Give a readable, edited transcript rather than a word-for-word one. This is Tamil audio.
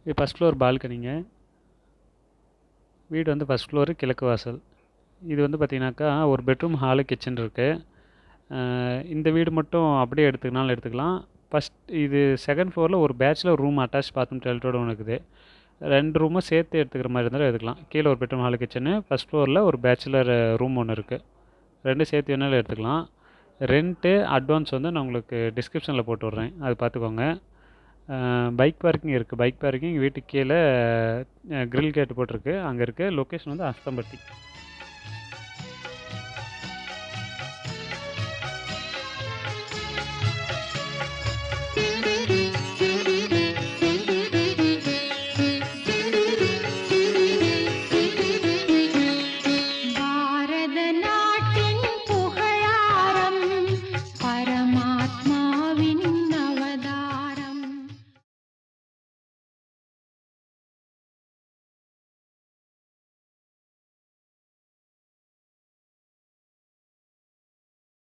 இது ஃபஸ்ட் ஃப்ளோர் பால்கனிங்க. வீடு வந்து ஃபஸ்ட் ஃப்ளோரு, கிழக்கு வாசல். இது வந்து பார்த்திங்கனாக்கா ஒரு பெட்ரூம், ஹாலு, கிச்சன் இருக்குது. இந்த வீடு மட்டும் அப்படியே எடுத்துக்கினாலும் எடுத்துக்கலாம். இது செகண்ட் ஃப்ளோரில் ஒரு பேச்சுலர் ரூம், அட்டாச் பாத்ரூம், டாய்லெட்டோட ஒன்று இருக்குது. 2 ரூமும் சேர்த்து எடுத்துக்கிற மாதிரி இருந்தாலும் எடுத்துக்கலாம். கீழே ஒரு பெட்ரூம், ஹாலு, கிச்சனு, ஃபஸ்ட் ஃப்ளோரில் ஒரு பேச்சுலர் ரூம் ஒன்று இருக்குது. 2 சேர்த்து வேணாலும் எடுத்துக்கலாம். ரெண்ட்டு, அட்வான்ஸ் வந்து நான் உங்களுக்கு டிஸ்கிரிப்ஷனில் போட்டு விட்றேன், அது பார்த்துக்கோங்க. பைக் பார்க்கிங் இருக்குது. பைக் பார்க்கிங் வீட்டுக்கு கீழே கிரில் கேட்டு போட்டிருக்கு, அங்கே இருக்குது. லொக்கேஷன் வந்து அஸ்தம்பட்டி.